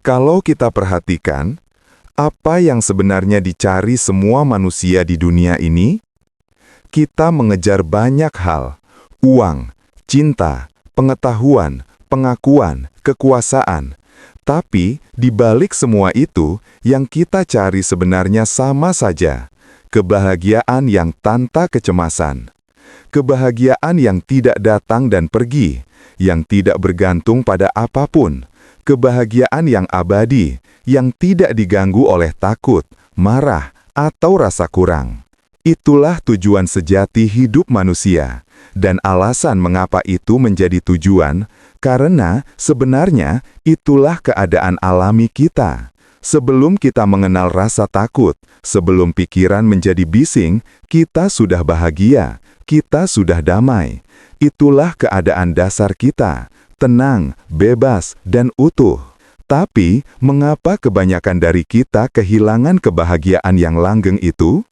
Kalau kita perhatikan, apa yang sebenarnya dicari semua manusia di dunia ini? Kita mengejar banyak hal: uang, cinta, pengetahuan, pengakuan, kekuasaan. Tapi, di balik semua itu, yang kita cari sebenarnya sama saja: kebahagiaan yang tanpa kecemasan. Kebahagiaan yang tidak datang dan pergi, yang tidak bergantung pada apapun. Kebahagiaan yang abadi, yang tidak diganggu oleh takut, marah, atau rasa kurang. Itulah tujuan sejati hidup manusia. Dan alasan mengapa itu menjadi tujuan, karena sebenarnya itulah keadaan alami kita. Sebelum kita mengenal rasa takut, sebelum pikiran menjadi bising, kita sudah bahagia, kita sudah damai. Itulah keadaan dasar kita, tenang, bebas, dan utuh. Tapi, mengapa kebanyakan dari kita kehilangan kebahagiaan yang langgeng itu?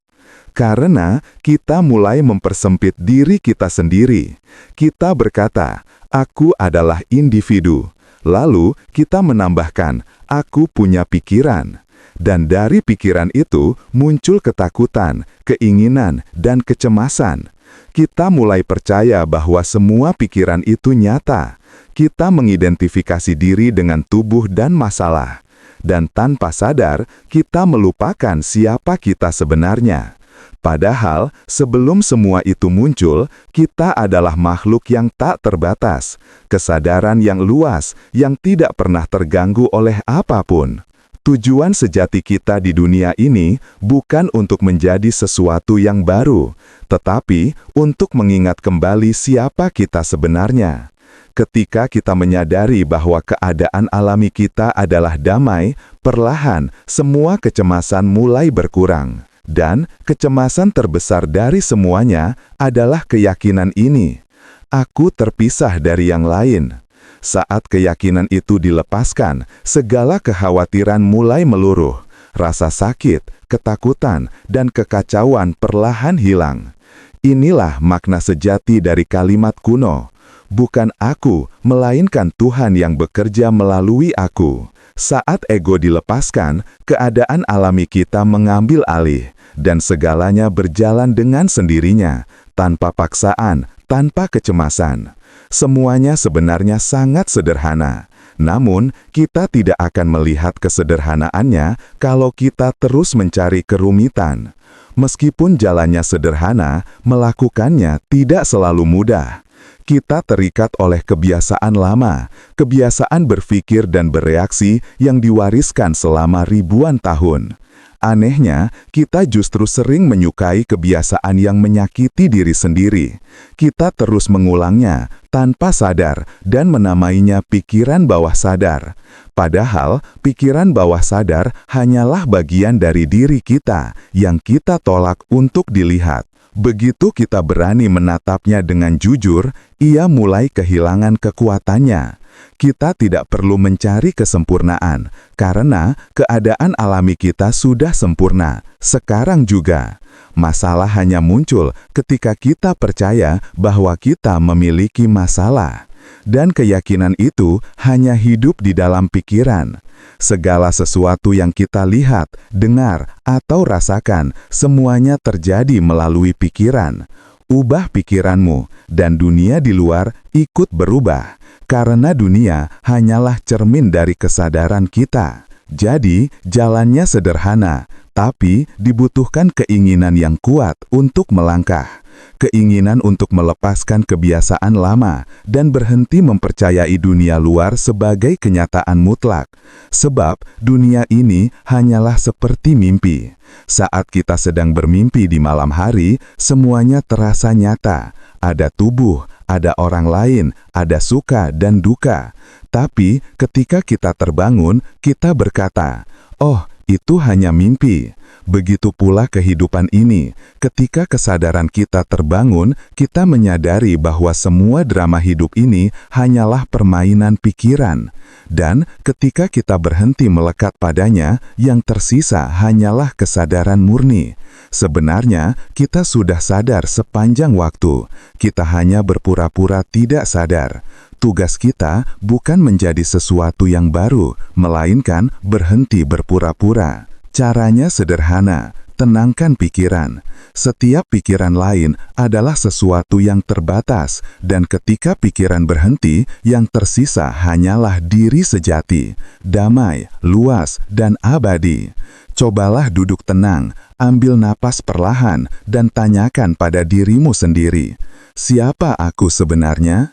Karena kita mulai mempersempit diri kita sendiri. Kita berkata, "Aku adalah individu." Lalu, kita menambahkan, "Aku punya pikiran." Dan dari pikiran itu muncul ketakutan, keinginan, dan kecemasan. Kita mulai percaya bahwa semua pikiran itu nyata. Kita mengidentifikasi diri dengan tubuh dan masalah. Dan tanpa sadar, kita melupakan siapa kita sebenarnya. Padahal, sebelum semua itu muncul, kita adalah makhluk yang tak terbatas, kesadaran yang luas, yang tidak pernah terganggu oleh apapun. Tujuan sejati kita di dunia ini bukan untuk menjadi sesuatu yang baru, tetapi untuk mengingat kembali siapa kita sebenarnya. Ketika kita menyadari bahwa keadaan alami kita adalah damai, perlahan semua kecemasan mulai berkurang. Dan kecemasan terbesar dari semuanya adalah keyakinan ini: aku terpisah dari yang lain. Saat keyakinan itu dilepaskan, segala kekhawatiran mulai meluruh. Rasa sakit, ketakutan, dan kekacauan perlahan hilang. Inilah makna sejati dari kalimat kuno: bukan aku, melainkan Tuhan yang bekerja melalui aku. Saat ego dilepaskan, keadaan alami kita mengambil alih, dan segalanya berjalan dengan sendirinya, tanpa paksaan, tanpa kecemasan. Semuanya sebenarnya sangat sederhana. Namun, kita tidak akan melihat kesederhanaannya kalau kita terus mencari kerumitan. Meskipun jalannya sederhana, melakukannya tidak selalu mudah. Kita terikat oleh kebiasaan lama, kebiasaan berpikir dan bereaksi yang diwariskan selama ribuan tahun. Anehnya, kita justru sering menyukai kebiasaan yang menyakiti diri sendiri. Kita terus mengulangnya tanpa sadar dan menamainya pikiran bawah sadar. Padahal, pikiran bawah sadar hanyalah bagian dari diri kita yang kita tolak untuk dilihat. Begitu kita berani menatapnya dengan jujur, ia mulai kehilangan kekuatannya. Kita tidak perlu mencari kesempurnaan, karena keadaan alami kita sudah sempurna, sekarang juga. Masalah hanya muncul ketika kita percaya bahwa kita memiliki masalah. Dan keyakinan itu hanya hidup di dalam pikiran. Segala sesuatu yang kita lihat, dengar, atau rasakan, semuanya terjadi melalui pikiran. Ubah pikiranmu, dan dunia di luar ikut berubah. Karena dunia hanyalah cermin dari kesadaran kita. Jadi, jalannya sederhana, tapi dibutuhkan keinginan yang kuat untuk melangkah. Keinginan untuk melepaskan kebiasaan lama dan berhenti mempercayai dunia luar sebagai kenyataan mutlak. Sebab dunia ini hanyalah seperti mimpi. Saat kita sedang bermimpi di malam hari, semuanya terasa nyata. Ada tubuh, ada orang lain, ada suka dan duka. Tapi ketika kita terbangun, kita berkata, "Oh, itu hanya mimpi." Begitu pula kehidupan ini. Ketika kesadaran kita terbangun, kita menyadari bahwa semua drama hidup ini hanyalah permainan pikiran. Dan ketika kita berhenti melekat padanya, yang tersisa hanyalah kesadaran murni. Sebenarnya, kita sudah sadar sepanjang waktu. Kita hanya berpura-pura tidak sadar. Tugas kita bukan menjadi sesuatu yang baru, melainkan berhenti berpura-pura. Caranya sederhana, tenangkan pikiran. Setiap pikiran lain adalah sesuatu yang terbatas, dan ketika pikiran berhenti, yang tersisa hanyalah diri sejati, damai, luas, dan abadi. Cobalah duduk tenang, ambil napas perlahan, dan tanyakan pada dirimu sendiri, siapa aku sebenarnya?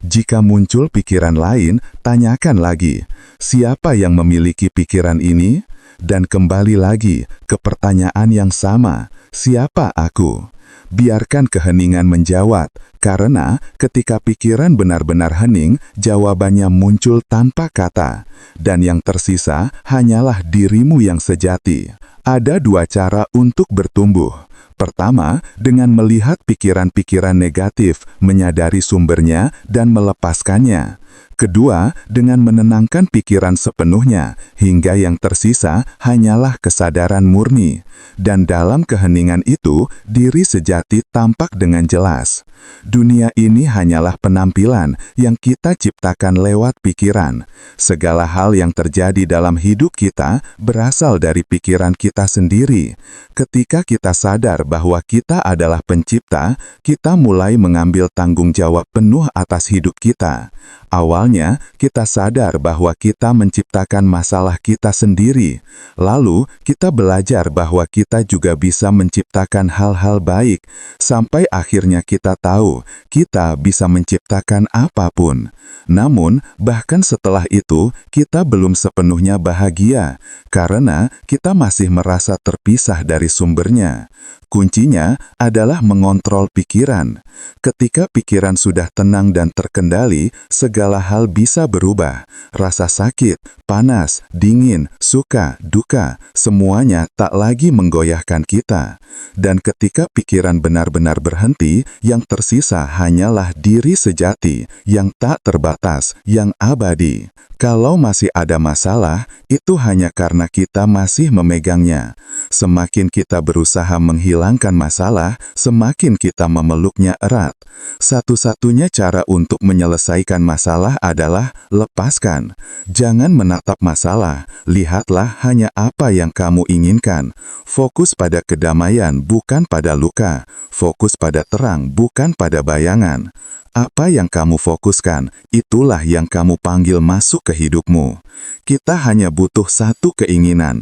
Jika muncul pikiran lain, tanyakan lagi, siapa yang memiliki pikiran ini? Dan kembali lagi ke pertanyaan yang sama, siapa aku? Biarkan keheningan menjawab, karena ketika pikiran benar-benar hening, jawabannya muncul tanpa kata, dan yang tersisa hanyalah dirimu yang sejati. Ada dua cara untuk bertumbuh. Pertama, dengan melihat pikiran-pikiran negatif, menyadari sumbernya, dan melepaskannya. Kedua, dengan menenangkan pikiran sepenuhnya, hingga yang tersisa hanyalah kesadaran murni. Dan dalam keheningan itu, diri sejati tampak dengan jelas. Dunia ini hanyalah penampilan yang kita ciptakan lewat pikiran. Segala hal yang terjadi dalam hidup kita berasal dari pikiran kita sendiri. Ketika kita sadar bahwa kita adalah pencipta, kita mulai mengambil tanggung jawab penuh atas hidup kita. Awalnya, kita sadar bahwa kita menciptakan masalah kita sendiri. Lalu, kita belajar bahwa kita juga bisa menciptakan hal-hal baik, sampai akhirnya kita tahu kita bisa menciptakan apapun. Namun, bahkan setelah itu, kita belum sepenuhnya bahagia, karena kita masih merasa terpisah dari sumbernya. Kuncinya adalah mengontrol pikiran. Ketika pikiran sudah tenang dan terkendali, segala hal bisa berubah. Rasa sakit, panas, dingin, suka, duka, semuanya tak lagi menggoyahkan kita. Dan ketika pikiran benar-benar berhenti, yang tersisa hanyalah diri sejati, yang tak terbatas, yang abadi. Kalau masih ada masalah, itu hanya karena kita masih memegangnya. Semakin kita berusaha menghilangkan masalah, semakin kita memeluknya erat. Satu-satunya cara untuk menyelesaikan masalah adalah lepaskan. Jangan menatap masalah, lihatlah hanya apa yang kamu inginkan. Fokus pada kedamaian, bukan pada luka. Fokus pada terang, bukan pada bayangan. Apa yang kamu fokuskan, itulah yang kamu panggil masuk ke hidupmu. Kita hanya butuh satu keinginan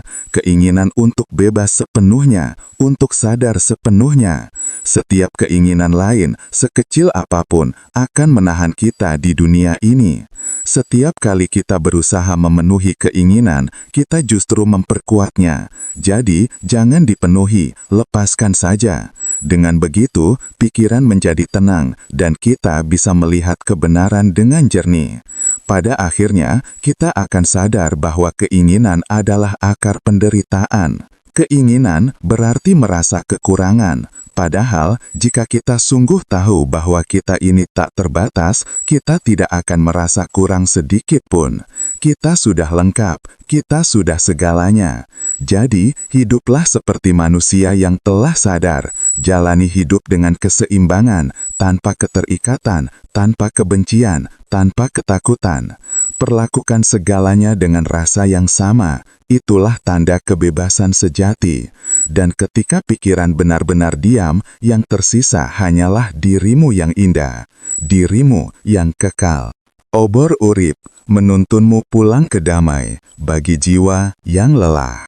untuk bebas sepenuhnya, untuk sadar sepenuhnya. Setiap keinginan lain, sekecil apapun, akan menahan kita di dunia ini. Setiap kali kita berusaha memenuhi keinginan, kita justru memperkuatnya. Jadi, jangan dipenuhi, lepaskan saja. Dengan begitu, pikiran menjadi tenang, dan kita bisa melihat kebenaran dengan jernih. Pada akhirnya, kita akan sadar bahwa keinginan adalah akar penderitaan. Keinginan berarti merasa kekurangan. Padahal, jika kita sungguh tahu bahwa kita ini tak terbatas, kita tidak akan merasa kurang sedikit pun. Kita sudah lengkap, kita sudah segalanya. Jadi, hiduplah seperti manusia yang telah sadar. Jalani hidup dengan keseimbangan, tanpa keterikatan, tanpa kebencian, tanpa ketakutan. Perlakukan segalanya dengan rasa yang sama. Itulah tanda kebebasan sejati. Dan ketika pikiran benar-benar diam, yang tersisa hanyalah dirimu yang indah, dirimu yang kekal. Obor Urip, menuntunmu pulang ke damai, bagi jiwa yang lelah.